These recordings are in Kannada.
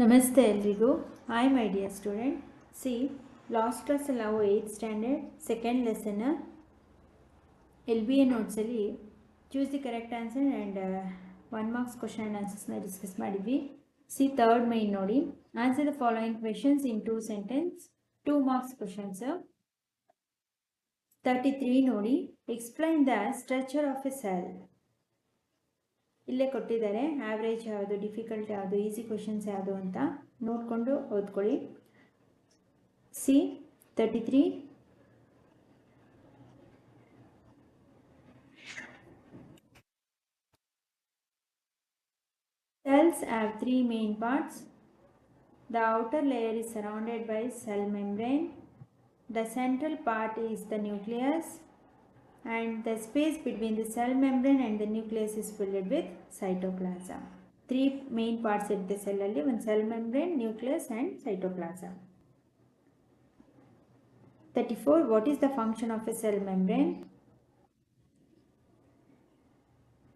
Namaste ಎಲ್ರಿಗೂ. Hi my dear student. See, last class ನಾವು 8th standard second lesson LBA notes ಅಲ್ಲಿ choose the correct answer and 1 marks question and answers ನ ಡಿಸ್ಕಸ್ ಮಾಡಿದ್ವಿ. See third main ನೋಡಿ, answer the following questions in 2 sentence, 2 marks questions. 33 ನೋಡಿ, explain the structure of a cell. ಇಲ್ಲೇ ಕೊಟ್ಟಿದ್ದಾರೆ ಆವ್ರೇಜ್ ಯಾವುದು, ಡಿಫಿಕಲ್ಟ್ ಯಾವುದು, ಈಸಿ ಕ್ವೆಶನ್ಸ್ ಯಾವುದು ಅಂತ ನೋಡಿಕೊಂಡು ಓದ್ಕೊಳ್ಳಿ. See 33 cells have 3 main parts. The outer layer is surrounded by cell membrane. The central part is the nucleus, and the space between the cell membrane and the nucleus is filled with cytoplasm. 3 main parts in the cell alli, one cell membrane, nucleus and cytoplasm. 34 what is the function of a cell membrane?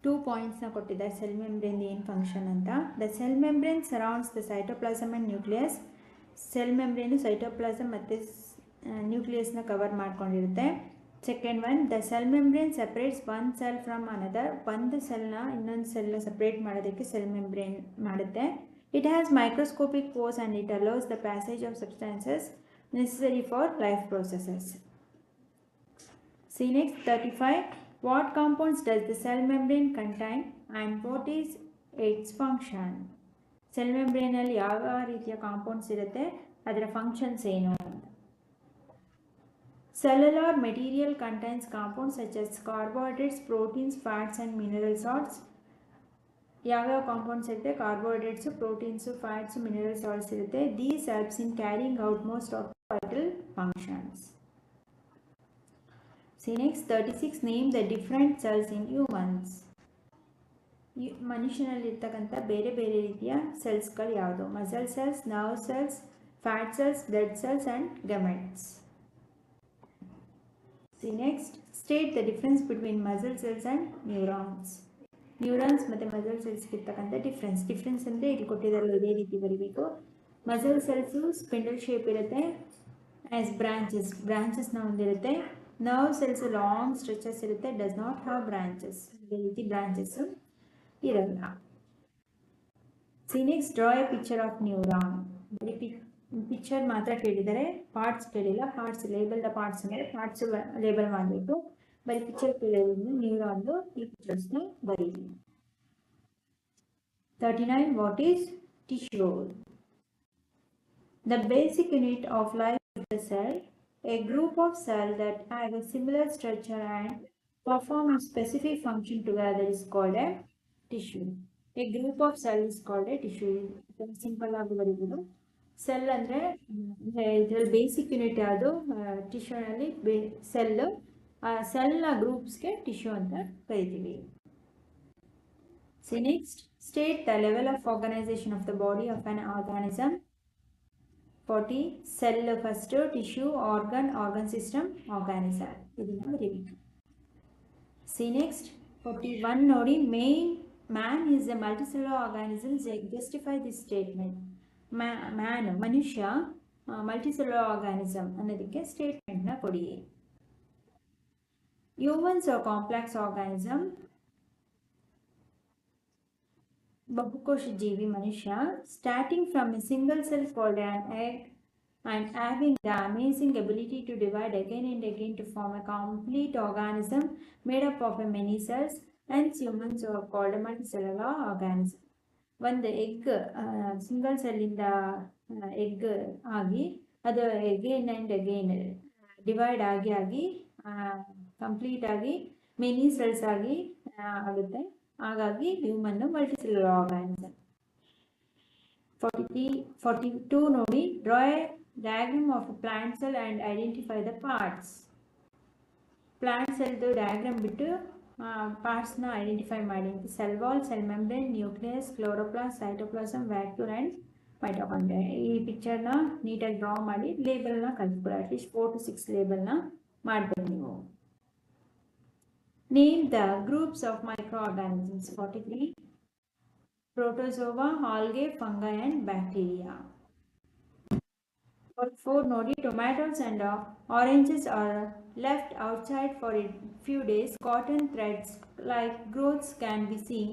2 points na kottidare cell membrane ಏನು function ಅಂತ. The cell membrane surrounds the cytoplasm and nucleus. Cell membrane cytoplasm ಮತ್ತೆ nucleus na cover ಮಾಡ್ಕೊಂಡಿರುತ್ತೆ. Second one, the cell membrane separates one cell from another. ಒಂದು ಸೆಲ್ನ ಇನ್ನೊಂದು ಸೆಲ್ ಸೆಪರೇಟ್ ಮಾಡೋದಕ್ಕೆ ಸೆಲ್ ಮೆಂಬ್ರೇನ್ ಮಾಡುತ್ತೆ. It has microscopic pores and it allows the passage of substances necessary for life processes. See next 35. What compounds does the cell membrane contain and what is its function? Cell membrane ಅಲ್ಲಿ ಯಾವ ರೀತಿಯ ಕಾಂಪೌಂಡ್ಸ್ ಇರುತ್ತೆ, ಅದರ ಫಂಕ್ಷನ್ಸ್ ಏನು? Cellular material contains compounds such as carbohydrates, proteins, fats and mineral salts. ಯಾವ್ಯಾವ ಕಾಂಪೌಂಡ್ಸ್ ಇರುತ್ತೆ? Carbohydrates, proteins, fats, mineral salts ಇರುತ್ತೆ. These helps in carrying out most of the vital functions. See next 36. Name the different cells in humans. ಮನುಷ್ಯನಲ್ಲಿ ಇರ್ತಕ್ಕಂಥ ಬೇರೆ ಬೇರೆ ರೀತಿಯ ಸೆಲ್ಸ್ಗಳು ಯಾವುದು? Muscle cells, nerve cells, fat cells, blood cells and gametes. See next, state the difference between muscle cells and neurons. Neurons ಮತ್ತು muscle cells ಇರ್ತಕ್ಕಂಥ ಡಿಫ್ರೆನ್ಸ್ ಅಂದರೆ ಇಲ್ಲಿ ಕೊಟ್ಟಿದ್ದಾರೆ ಇದೇ ರೀತಿ ಬರೀಬೇಕು. ಮಸಲ್ ಸೆಲ್ಸು ಸ್ಪಿಂಡಲ್ ಶೇಪ್ ಇರುತ್ತೆ, ಆಸ್ ಬ್ರಾಂಚಸ್ನ ಹೊಂದಿರುತ್ತೆ. ನರ್ವ್ ಸೆಲ್ಸ್ ಲಾಂಗ್ ಸ್ಟ್ರೆಚಸ್ ಇರುತ್ತೆ, ಡಸ್ ನಾಟ್ ಹ್ಯಾವ್ ಬ್ರಾಂಚಸ್, ಇದೇ ರೀತಿ ಬ್ರಾಂಚಸ್ ಇರಲ್ಲ. C next, draw A picture of neuron. Picture ಮಾತ್ರ ಕೇಳಿದರೆ, ಪಾರ್ಟ್ಸ್ ಕೇಳಿಲ್ಲ. ಪಾರ್ಟ್ಸ್ ಲೇಬಲ್ ದ ಪಾರ್ಟ್ಸ್ ಅಂದರೆ ಪಾರ್ಟ್ಸ್ ಲೇಬಲ್ ಮಾಡಬೇಕು. ಬರೀ ಪಿಕ್ಚರ್ ಕೇಳೋದ್ರಿಂದ ನ್ಯೂರಾನ್ದು ಈ ಪಿಕ್ಚರ್ಸ್ನ ಬರೀರಿ. 39 what is tissue? The basic unit of life of the cell, A group of cell that have A similar structure and perform A specific function together is called A tissue. A group of cell is called A tissue. Simple ಆಗಿ ಬರೀಬೋದು. ಸೆಲ್ ಅಂದರೆ ಇದರಲ್ಲಿ ಬೇಸಿಕ್ ಯೂನಿಟ್ ಯಾವುದು? ಟಿಶ್ಯೂನಲ್ಲಿ ಸೆಲ್. ಸೆಲ್ನ ಗ್ರೂಪ್ಸ್ಗೆ ಟಿಶ್ಯೂ ಅಂತ ಕರಿತೀವಿ. See next, state the level of organisation of the body of an organism. 40 cell first, tissue, organ system, organism. ಇದನ್ನು ಬರೀಬೇಕು. ಸಿ ನೆಕ್ಸ್ಟ್ 41 ನೋಡಿ, man is a multicellular organism. Justify this statement. ಮನುಷ್ಯ ಮಲ್ಟಿಸೆಲ್ಯುಲರ್ ಆರ್ಗಾನಿಸಮ್ ಅನ್ನೋದಕ್ಕೆ ಸ್ಟೇಟ್ಮೆಂಟ್ನ ಕೊಡಿ. Humans complex organism. ಬಹುಕೋಶ ಜೀವಿ ಮನುಷ್ಯ. Starting from a single cell called an egg and having the amazing ability to divide again and again to form a complete organism made up of many cells, hence humans are called a multicellular organism. ಒಂದು ಎಗ್ ಸಿಂಗಲ್ ಸೆಲ್ಲಿಂದ ಎಗ್ ಆಗಿ ಅದು ಅಗೇನ್ ಆ್ಯಂಡ್ ಅಗೇನ್ ಡಿವೈಡ್ ಆಗಿ ಕಂಪ್ಲೀಟ್ ಆಗಿ ಮೆನಿ ಸೆಲ್ಸ್ ಆಗಿ ಆಗುತ್ತೆ. ಹಾಗಾಗಿ ಹ್ಯೂಮನ್ ಮಲ್ಟಿಸೆಲ್ಯುಲರ್ ಆರ್ಗಾನಿಸಮ್. 42 ನೋಡಿ, draw a diagram of plant cell and identify the parts. Plant ಸೆಲ್ದು ಡಯಾಗ್ರಾಮ್ ಬಿಟ್ಟು ಪಾರ್ಟ್ಸ್ನ ಐಡೆಂಟಿಫೈ ಮಾಡಿ. Cell wall, cell membrane, nucleus, chloroplast, cytoplasm, vacuole and mitochondria. ಈ ಪಿಕ್ಚರ್ನ ನೀಟಾಗಿ ಡ್ರಾ ಮಾಡಿ ಲೇಬಲ್ನ ಕಲಿಸ್ಕೊಡಿ. ಅಟ್ಲೀಸ್ಟ್ 4 to 6 ಲೇಬಲ್ನ ಮಾಡಬೇಕು ನೀವು. Name the groups of micro organisms. 43 protozoa, algae, fungi and bacteria. For 4 nodi, tomatoes and oranges are left outside for a few days. Cotton threads like growths can be seen.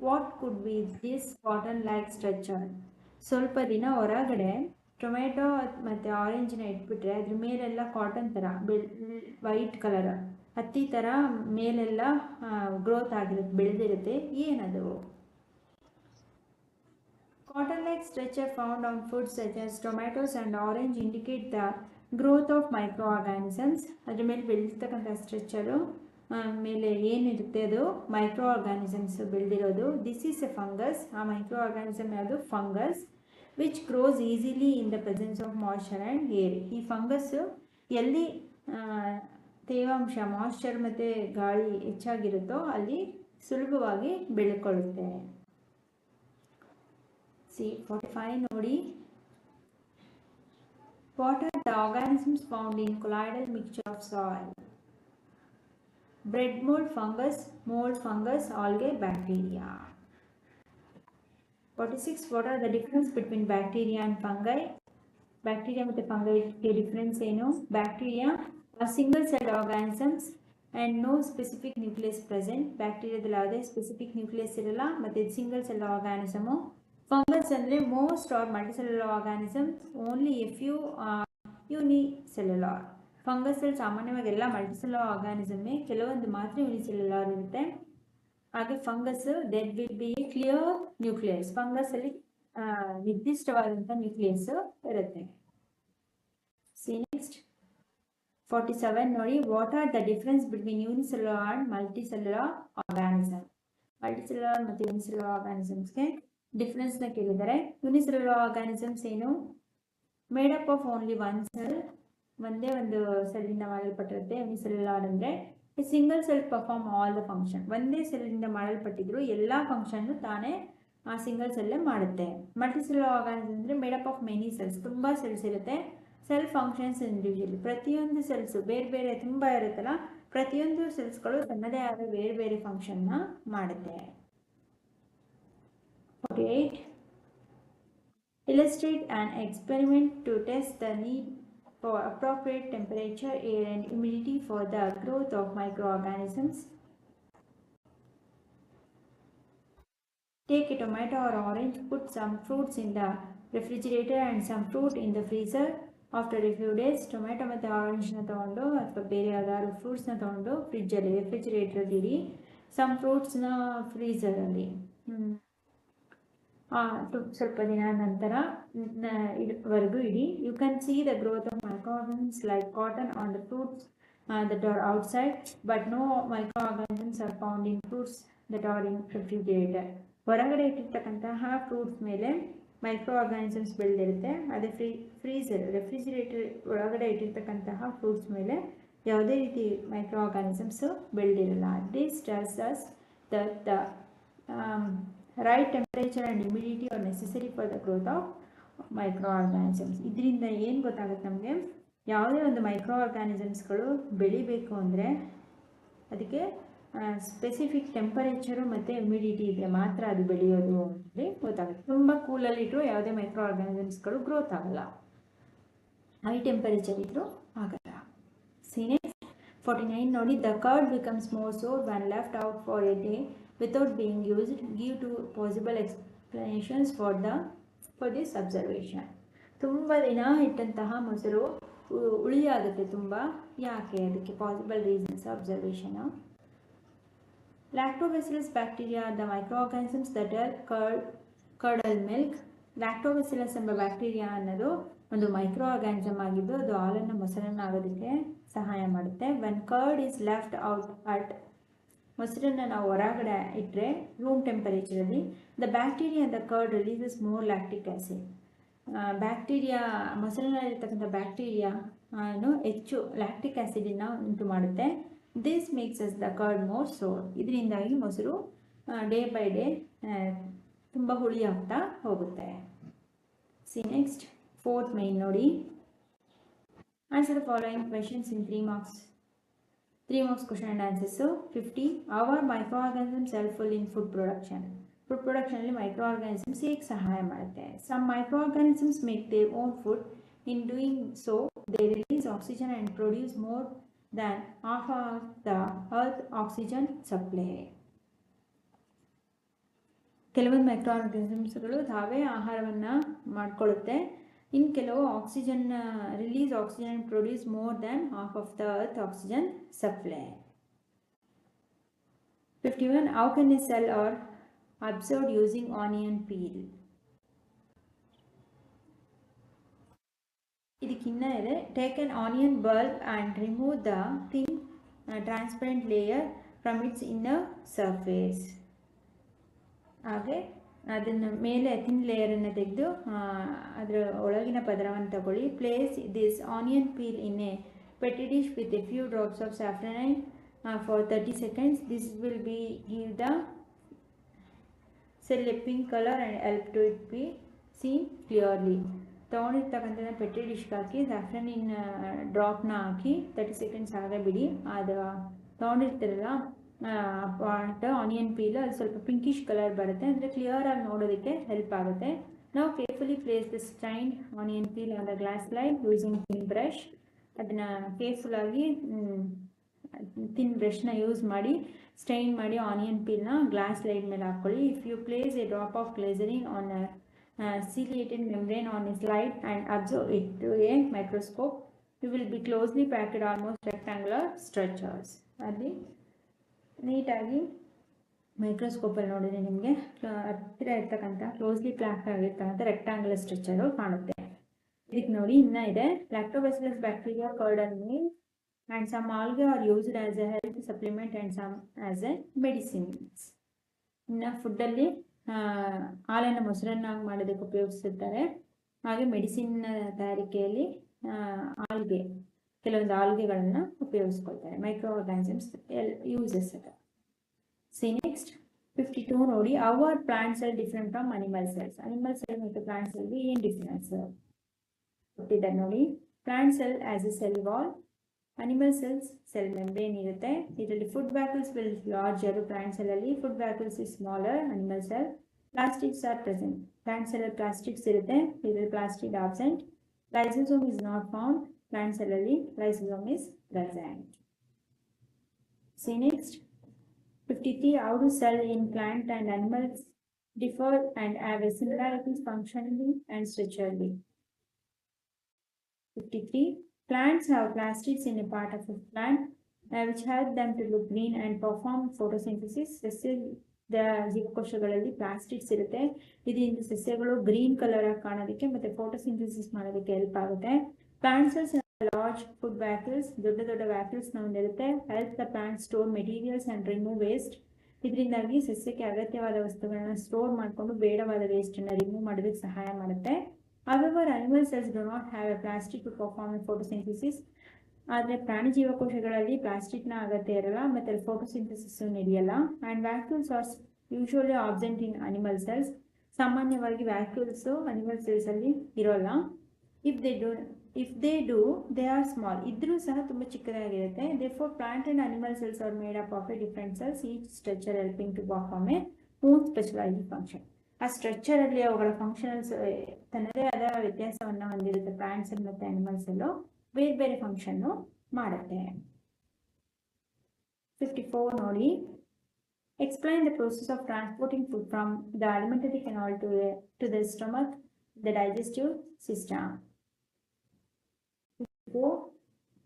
What could be this cotton like structure? ಸ್ವಲ್ಪ ದಿನ ಹೊರಗಡೆ ಟೊಮೆಟೊ ಮತ್ತು ಆರೆಂಜಿನ ಇಟ್ಬಿಟ್ರೆ ಅದ್ರ ಮೇಲೆಲ್ಲ ಕಾಟನ್ ಥರ ವೈಟ್ ಕಲರ್ ಹತ್ತಿ ಥರ ಮೇಲೆಲ್ಲ ಗ್ರೋತ್ ಆಗಿರುತ್ತೆ, ಬೆಳೆದಿರುತ್ತೆ. ಏನದು? Cotton-like structure found on foods such as tomatoes and orange indicate the growth of microorganisms. ಅದರ ಮೇಲೆ ಬೆಳೆದಿರ್ತಕ್ಕಂಥ ಸ್ಟ್ರಕ್ಚರು ಮೇಲೆ ಏನಿರುತ್ತೆ ಅದು ಮೈಕ್ರೋ ಆರ್ಗಾನಿಸಮ್ಸ್ ಬೆಳೆದಿರೋದು. This is a fungus. ಆ ಮೈಕ್ರೋ ಆರ್ಗಾನಿಸಮ್ ಯಾವುದು? Fungus. Which grows easily in the presence of moisture and air. ಈ ಫಂಗಸ್ಸು ಎಲ್ಲಿ ತೇವಾಂಶ, ಮಾಯ್ಶ್ಚರ್ ಮತ್ತು ಗಾಳಿ ಹೆಚ್ಚಾಗಿರುತ್ತೋ ಅಲ್ಲಿ ಸುಲಭವಾಗಿ ಬೆಳ್ಕೊಳ್ಳುತ್ತೆ. See 45 nodi. What are the organisms found in colloidal mixture of soil? Bread mold, fungus, algae, bacteria. 46. What are the difference between bacteria and fungi? Bacteria and fungi difference ಏನು? Bacteria are single celled organisms and no specific nucleus present. Bacteria ಯಾವುದೇ specific nucleus ಇರಲ್ಲ ಮತ್ತು single celled organism. Fungus ಅಂದರೆ most or multicellular organisms, only a few are unicellular. Fungus ಅಲ್ಲಿ ಸಾಮಾನ್ಯವಾಗಿ ಎಲ್ಲ ಮಲ್ಟಿಸೆಲ್ಯುಲರ್ ಆರ್ಗಾನಿಸಮ್ಮೇ, ಕೆಲವೊಂದು ಮಾತ್ರ ಯೂನಿಸೆಲ್ಯುಲರ್ ಇರುತ್ತೆ. ಹಾಗೆ fungus there will be clear nucleus. Fungus ಅಲ್ಲಿ ನಿರ್ದಿಷ್ಟವಾದಂಥ ನ್ಯೂಕ್ಲಿಯಸ್ ಇರುತ್ತೆ. ಸಿ ನೆಕ್ಸ್ಟ್ 47 ನೋಡಿ. What are the difference between unicellular and multicellular organism? Multicellular ಮತ್ತು ಯೂನಿಸೆಲ್ಯುಲರ್ ಆರ್ಗಾನಿಸಮ್ಸ್ಗೆ ಡಿಫ್ರೆನ್ಸ್ನ ಕೇಳಿದ್ದಾರೆ. ಯೂನಿಸೆಲ್ಯುಲರ್ ಆರ್ಗಾನಿಸಮ್ಸ್ ಏನು? Made up of only one cell, ಒಂದೇ ಒಂದು ಸೆಲ್ಲಿಂದ ಮಾಡಲ್ಪಟ್ಟಿರುತ್ತೆ. ಯೂನಿಸೆಲ್ಯುಲರ್ ಅಂದರೆ single cell perform all the function. ಒಂದೇ ಸೆಲ್ಲಿಂದ ಮಾಡಲ್ಪಟ್ಟಿದ್ರು ಎಲ್ಲ ಫಂಕ್ಷನ್ನು ತಾನೇ ಆ ಸಿಂಗಲ್ ಸೆಲ್ಲೇ ಮಾಡುತ್ತೆ. ಮಲ್ಟಿಸೆಲ್ಯುಲರ್ ಆರ್ಗಾನಿಸಮ್ ಅಂದರೆ ಮೇಡಪ್ ಆಫ್ ಮೆನಿ ಸೆಲ್ಸ್, ತುಂಬ ಸೆಲ್ಸ್ ಇರುತ್ತೆ. ಸೆಲ್ ಫಂಕ್ಷನ್ಸ್ ಇಂಡಿವಿಜುವಲಿ, ಪ್ರತಿಯೊಂದು ಸೆಲ್ಸು ಬೇರೆ ಬೇರೆ ತುಂಬ ಇರುತ್ತಲ್ಲ, ಪ್ರತಿಯೊಂದು ಸೆಲ್ಸ್ಗಳು ತನ್ನದೇ ಆದ ಬೇರೆ ಬೇರೆ ಫಂಕ್ಷನ್ನ ಮಾಡುತ್ತೆ. 48. Illustrate an experiment to test the need for appropriate temperature, air and humidity for the growth of microorganisms. Take a tomato or orange, put some fruits in the refrigerator and some fruit in the freezer. After a few days, tomato ಮತ್ತು ಆರೆಂಜ್ನ ತೊಗೊಂಡು ಅಥವಾ ಬೇರೆ ಯಾವ್ದಾದ್ರು ಫ್ರೂಟ್ಸ್ನ ತೊಗೊಂಡು ಫ್ರಿಜ್ಜಲ್ಲಿ ರೆಫ್ರಿಜಿರೇಟರಲ್ಲಿ ಇಡಿ. ಸಮ್ ಫ್ರೂಟ್ಸ್ನ ಫ್ರೀಝರಲ್ಲಿ ಸ್ವಲ್ಪ ದಿನ ನಂತರ ವರೆಗೂ ಇಡಿ. You can see the growth of microorganisms like cotton on the fruits that are outside, but no microorganisms are found in fruits that are in refrigerator. ಹೊರಗಡೆ ಇಟ್ಟಿರ್ತಕ್ಕಂತಹ ಫ್ರೂಟ್ಸ್ ಮೇಲೆ ಮೈಕ್ರೋ ಆರ್ಗಾನಿಸಮ್ಸ್ ಬೆಳೆದಿರುತ್ತೆ. ಅದೇ ರೆಫ್ರಿಜಿರೇಟರ್ ಒಳಗಡೆ ಇಟ್ಟಿರ್ತಕ್ಕಂತಹ ಫ್ರೂಟ್ಸ್ ಮೇಲೆ ಯಾವುದೇ ರೀತಿ ಮೈಕ್ರೋ ಆರ್ಗಾನಿಸಮ್ಸು ಬೆಳೆದಿರಲ್ಲ. This tells us that the right temperature and humidity are necessary for the growth of micro organisms. ಇದರಿಂದ ಏನು ಗೊತ್ತಾಗುತ್ತೆ ನಮಗೆ? ಯಾವುದೇ ಒಂದು ಮೈಕ್ರೋ ಆರ್ಗಾನಿಸಮ್ಸ್ಗಳು ಬೆಳಿಬೇಕು ಅಂದರೆ ಅದಕ್ಕೆ ಸ್ಪೆಸಿಫಿಕ್ ಟೆಂಪರೇಚರು ಮತ್ತು ಹ್ಯುಮಿಡಿಟಿ ಇದ್ದರೆ ಮಾತ್ರ ಅದು ಬೆಳೆಯೋದು ಅಂತೇಳಿ ಗೊತ್ತಾಗುತ್ತೆ. ತುಂಬ ಕೂಲಲ್ಲಿಟ್ಟರು ಯಾವುದೇ ಮೈಕ್ರೋ ಆರ್ಗಾನಿಸಮ್ಸ್ಗಳು ಗ್ರೋತ್ ಆಗಲ್ಲ, ಹೈ ಟೆಂಪರೇಚರ್ ಇದ್ದರೂ ಆಗಲ್ಲ. ನೆಕ್ಸ್ಟ್ 49 ನೋಡಿ. The curd becomes more sour when left out for a day without being used. Give two possible explanations for this observation. ತುಂಬ ದಿನ ಇಟ್ಟಂತಹ ಮೊಸರು ಹುಳಿಯಾಗುತ್ತೆ ತುಂಬ. ಯಾಕೆ? ಅದಕ್ಕೆ possible reasons observation. Lactobacillus bacteria are the microorganisms that are curdle milk. Lactobacillus ಎಂಬ ಬ್ಯಾಕ್ಟೀರಿಯಾ ಅನ್ನೋದು ಒಂದು ಮೈಕ್ರೋ ಆರ್ಗಾನಿಸಮ್ ಆಗಿದ್ದು ಅದು ಹಾಲನ್ನು ಮೊಸರನ್ನಾಗೋದಕ್ಕೆ ಸಹಾಯ ಮಾಡುತ್ತೆ. When curd is left out at, ಮೊಸರನ್ನು ನಾವು ಹೊರಗಡೆ ಇಟ್ಟರೆ ರೂಮ್ ಟೆಂಪರೇಚರಲ್ಲಿ, the bacteria the curd releases more lactic acid. Bacteria, ಮೊಸರಿನಲ್ಲಿರ್ತಕ್ಕಂಥ ಬ್ಯಾಕ್ಟೀರಿಯಾ ಹೆಚ್ಚು ಲ್ಯಾಕ್ಟಿಕ್ ಆ್ಯಸಿಡನ್ನು ಉಂಟು ಮಾಡುತ್ತೆ. This makes us the curd more sour. ಇದರಿಂದಾಗಿ ಮೊಸರು ಡೇ ಬೈ ಡೇ ತುಂಬ ಹುಳಿ ಆಗ್ತಾ ಹೋಗುತ್ತೆ. ಸಿ ನೆಕ್ಸ್ಟ್ 4th ಮೇನ್ ನೋಡಿ. Answer the following questions in 3 marks. 3 marks question and answers. So 50. How are microorganisms helpful in food production? Food ಪ್ರೊಡಕ್ಷನಲ್ಲಿ ಮೈಕ್ರೋ ಆರ್ಗಾನಿಸಮ್ಸ್ ಹೇಗೆ ಸಹಾಯ ಮಾಡುತ್ತೆ? Some micro organisms make their own food. In doing so they release oxygen and produce more than half of the earth oxygen supply. ಕೆಲವೊಂದು ಮೈಕ್ರೋ ಆರ್ಗಾನಿಸಮ್ಸ್ಗಳು ತಾವೇ ಆಹಾರವನ್ನು ಮಾಡ್ಕೊಳ್ಳುತ್ತೆ. ಇನ್ನು ಕೆಲವು oxygen release oxygen and produce more than half of the earth oxygen supply. 51. How can a cell or absorbed using onion peel? ಇದಕ್ಕಿನ್ನ ಇದೆ. Take an onion bulb and remove the thin transparent layer from its inner surface. ಹಾಗೆ ಅದನ್ನು ಮೇಲೆ ಥಿನ್ ಲೇಯರನ್ನು ತೆಗೆದು ಅದರ ಒಳಗಿನ ಪದರವನ್ನು ತಗೊಳ್ಳಿ. Place this onion peel in a petri dish with a few drops of safranine for 30 seconds. This will give the cell a pink color and help to it be seen clearly. ತೊಗೊಂಡಿರ್ತಕ್ಕಂಥ ಪೆಟ್ರಿ ಡಿಶ್ಗೆ ಹಾಕಿ ಸ್ಯಾಫ್ರನಿನ್ ಡ್ರಾಪ್ನ ಹಾಕಿ 30 ಸೆಕೆಂಡ್ಸ್ ಹಾಗೆ ಬಿಡಿ. ಅದು ತೊಗೊಂಡಿರ್ತಿರಲ್ಲ ಪಾರ್ಟ್ ಆನಿಯನ್ ಪೀಲ್ ಅದು ಸ್ವಲ್ಪ ಪಿಂಕಿಶ್ ಕಲರ್ ಬರುತ್ತೆ, ಅಂದರೆ ಕ್ಲಿಯರಾಗಿ ನೋಡೋದಕ್ಕೆ ಹೆಲ್ಪ್ ಆಗುತ್ತೆ. ನಾವು carefully place the strained onion peel on the glass slide using thin brush. ಅದನ್ನು ಕೇರ್ಫುಲ್ಲಾಗಿ ಥಿನ್ ಬ್ರಷ್ನ ಯೂಸ್ ಮಾಡಿ ಸ್ಟ್ರೈನ್ ಮಾಡಿ ಆನಿಯನ್ ಪೀಲ್ನ ಗ್ಲಾಸ್ ಸ್ಲೈಡ್ ಮೇಲೆ ಹಾಕ್ಕೊಳ್ಳಿ. If you place a drop of glycerin on ciliated membrane on a slide and observe it through a microscope, you will be closely packed almost rectangular structures. ಅಲ್ಲಿ ನೀಟಾಗಿ ಮೈಕ್ರೋಸ್ಕೋಪಲ್ಲಿ ನೋಡಿದರೆ ನಿಮಗೆ ಹತ್ತಿರ ಇರ್ತಕ್ಕಂಥ ಕ್ಲೋಸ್ಲಿ ಪ್ಯಾಕ್ ಆಗಿರ್ತಕ್ಕಂಥ ರೆಕ್ಟಾಂಗುಲರ್ ಸ್ಟ್ರಕ್ಚರು ಕಾಣುತ್ತೆ. ಇದಕ್ಕೆ ನೋಡಿ ಇನ್ನೂ ಇದೆ. Lactobacillus bacteria, curd meal and some algae are used as a health supplement and some as a medicines. ಇನ್ನು ಫುಡ್ಡಲ್ಲಿ ಹಾಲನ್ನು ಮೊಸರನ್ನಾಗಿ ಮಾಡೋದಕ್ಕೆ ಉಪಯೋಗಿಸುತ್ತಾರೆ. ಹಾಗೆ ಮೆಡಿಸಿನ್ ತಯಾರಿಕೆಯಲ್ಲಿ ಕೆಲವೊಂದು ಆಲ್ಗೆಗಳನ್ನು ಉಪಯೋಗಿಸ್ಕೊಳ್ತಾರೆ. ಮೈಕ್ರೋ ಆರ್ಗಾನಿಸಮ್ಸ್ ಯೂಸಸ್ ಅದ. ಸಿ ನೆಕ್ಸ್ಟ್ 52 ನೋಡಿ. How are plant cell different from animal cells? Animal cell ಮತ್ತು ಪ್ಲಾಂಟ್ ಸೆಲ್ಗೆ ಏನು ಡಿಫ್ರೆನ್ಸ್ ಕೊಟ್ಟಿದ್ದಾರೆ ನೋಡಿ. Plant cell has a cell wall, animal cells cell membrane ಇರುತ್ತೆ. ಇದರಲ್ಲಿ food vacuoles will larger, plant ಸೆಲ್ಲಲ್ಲಿ food vacuoles is smaller. Animal cell plastics are present. Plant ಸೆಲ್ಲಲ್ಲಿ ಪ್ಲಾಸ್ಟಿಕ್ಸ್ ಇರುತ್ತೆ, ಇದರಲ್ಲಿ plastic absent. Lysosome is not found. Plant ಸೆಲ್ಲಲ್ಲಿ lysosome is present. See next 53. How do cell in plant and animals differ and have a similarities functionally and structurally? 53. Plants have plastids in a part of a plant which help them to look green and perform photosynthesis. ಜೀವಕೋಶಗಳಲ್ಲಿ ಪ್ಲಾಸ್ಟಿಡ್ಸ್ ಇರುತ್ತೆ, ಇದರಿಂದ ಸಸ್ಯಗಳು ಗ್ರೀನ್ ಕಲರ್ ಆಗಿ ಕಾಣೋದಕ್ಕೆ ಮತ್ತು ಫೋಟೋಸಿಂಥಸಿಸ್ ಮಾಡೋದಕ್ಕೆ ಹೆಲ್ಪ್ ಆಗುತ್ತೆ. ಪ್ಲಾಂಟ್ಸ್ ಲಾರ್ಜ್ ಫುಡ್ ವ್ಯಾಕ್ಯೂಲ್ಸ್, ದೊಡ್ಡ ದೊಡ್ಡ ವ್ಯಾಕ್ಯೂಲ್ಸ್ನ ಹೊಂದಿರುತ್ತೆ. Help the plant store materials and remove waste. ಇದರಿಂದಾಗಿ ಸಸ್ಯಕ್ಕೆ ಅಗತ್ಯವಾದ ವಸ್ತುಗಳನ್ನ ಸ್ಟೋರ್ ಮಾಡಿಕೊಂಡು ಬೇಡವಾದ ವೇಸ್ಟನ್ನು ರಿಮೂವ್ ಮಾಡೋದಕ್ಕೆ ಸಹಾಯ ಮಾಡುತ್ತೆ. However, animal cells do not have a plastic to perform a photosynthesis. ಆದರೆ ಪ್ರಾಣಿ ಜೀವಕೋಶಗಳಲ್ಲಿ ಪ್ಲಾಸ್ಟಿಕ್ನ ಅಗತ್ಯ ಇರಲ್ಲ ಮತ್ತು ಫೋಟೋಸಿಂಥಸಿಸ್ ನಡೆಯಲ್ಲ. And vacuoles are usually absent in animal cells. ಸಾಮಾನ್ಯವಾಗಿ ವ್ಯಾಕ್ಯೂಲ್ಸು ಅನಿಮಲ್ ಸೆಲ್ಸಲ್ಲಿ ಇರೋಲ್ಲ. If they do they are small. ಇದ್ರೂ ಸಹ ತುಂಬ ಚಿಕ್ಕದಾಗಿರುತ್ತೆ. Therefore plant and animal cells are made up of a different cells, each structure helping to perform a own specialised function. ಆ ಸ್ಟ್ರಕ್ಚರಲ್ಲಿ ಅವುಗಳ ಫಂಕ್ಷನಲ್ಸ್ ತನ್ನದೇ ಆದ ವ್ಯತ್ಯಾಸವನ್ನು ಹೊಂದಿರುತ್ತೆ. ಪ್ಲಾಂಟ್ ಸೆಲ್ ಮತ್ತು ಅನಿಮಲ್ ಸೆಲ್ಲು ಬೇರೆ ಬೇರೆ ಫಂಕ್ಷನ್ನು ಮಾಡುತ್ತೆ. 54 ನೋಡಿ. Explain the process of transporting food from the alimentary canal to the stomach, the digestive system.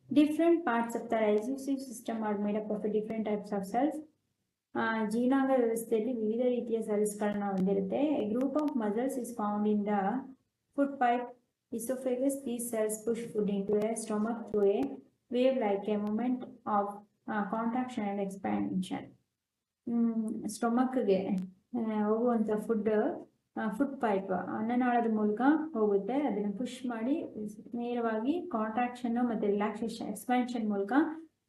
Different parts of the digestive system are made up of different types of cells. ಜೀರ್ಣಾಂಗ ವ್ಯವಸ್ಥೆಯಲ್ಲಿ ವಿವಿಧ ರೀತಿಯ ಸೆಲ್ಸ್ಗಳನ್ನ ಹೊಂದಿರುತ್ತೆ. A group of muscles is found in the food pipe, esophagus. These cells push food into a stomach through a wave like a movement of contraction and expansion. ಸ್ಟೊಮಕ್ಗೆ ಹೋಗುವಂಥ ಫುಡ್ ಪೈಪ್ ಅನ್ನನಾಳದ ಮೂಲಕ ಹೋಗುತ್ತೆ. ಅದನ್ನು ಪುಷ್ ಮಾಡಿ ನೇರವಾಗಿ ಕಾಂಟ್ರಾಕ್ಷನ್ನು ಮತ್ತು ರಿಲ್ಯಾಕ್ಸೇಷನ್ ಎಕ್ಸ್ಪ್ಯಾನ್ಷನ್ ಮೂಲಕ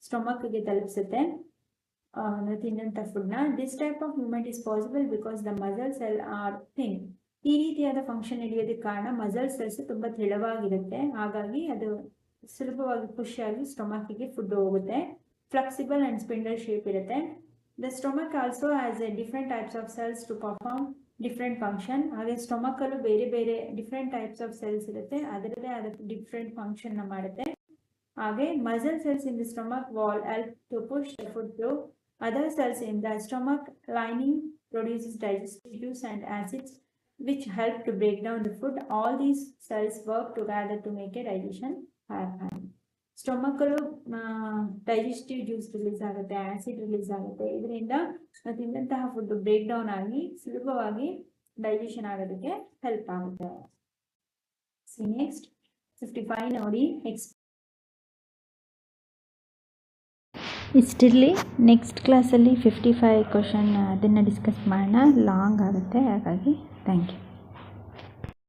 ಸ್ಟೊಮಕ್ಗೆ ತಲುಪಿಸುತ್ತೆ ತಿನ್ನಂಥ ಫುಡ್ನ. This type of movement is possible because the muscle cell are thin. ಈ ರೀತಿಯಾದ ಫಂಕ್ಷನ್ ನಡೆಯೋದಕ್ಕೆ ಕಾರಣ ಮಸಲ್ ಸೆಲ್ಸ್ ತುಂಬ ತೆಳುವಾಗಿರುತ್ತೆ, ಹಾಗಾಗಿ ಅದು ಸುಲಭವಾಗಿ ಖುಷಿಯಾಗಿ ಸ್ಟೊಮಕ್ಗೆ ಫುಡ್ ಹೋಗುತ್ತೆ. ಫ್ಲೆಕ್ಸಿಬಲ್ ಆ್ಯಂಡ್ ಸ್ಪಿಂಡಲ್ ಶೇಪ್ ಇರುತ್ತೆ. The stomach also has a different types of cells to perform different function. ಹಾಗೆ ಸ್ಟೊಮಕ್ ಅಲ್ಲೂ ಬೇರೆ ಬೇರೆ ಡಿಫ್ರೆಂಟ್ ಟೈಪ್ಸ್ ಆಫ್ ಸೆಲ್ಸ್ ಇರುತ್ತೆ, ಅದರದೇ ಆದ ಡಿಫ್ರೆಂಟ್ ಫಂಕ್ಷನ್ ಮಾಡುತ್ತೆ. ಹಾಗೆ muscle cells in the stomach wall help to push the food through. Other cells in the stomach lining produces digestive juice and acids which help to break down the food. All these cells work together to make a digestion happen. Stomach digestive juice release ಆಗುತ್ತೆ, ಆಸಿಡ್ ರಿಲೀಸ್ ಆಗುತ್ತೆ. ಇದರಿಂದ ತಿಂದಂತಹ ಫುಡ್ ಬ್ರೇಕ್ ಡೌನ್ ಆಗಿ ಸುಲಭವಾಗಿ ಡೈಜೆಷನ್ ಆಗೋದಕ್ಕೆ ಹೆಲ್ಪ್ ಆಗುತ್ತೆ. ನೆಕ್ಸ್ಟ್ 55 ನೋಡಿ. ಇಷ್ಟಿರಲಿ, ನೆಕ್ಸ್ಟ್ ಕ್ಲಾಸಲ್ಲಿ 55 ಕ್ವಶನ್ ಅದನ್ನು ಡಿಸ್ಕಸ್ ಮಾಡೋಣ. ಲಾಂಗ್ ಆಗುತ್ತೆ, ಹಾಗಾಗಿ ಥ್ಯಾಂಕ್ ಯು.